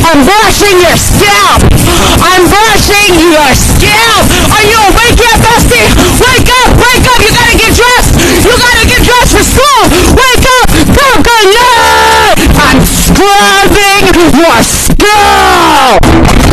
I'm brushing your scalp. I'm brushing your scalp. Are you awake yet, bestie? Wake up, wake up. You gotta get dressed. You gotta get dressed for school. Wake up. Go, go, yeah. I'm scrubbing your skull.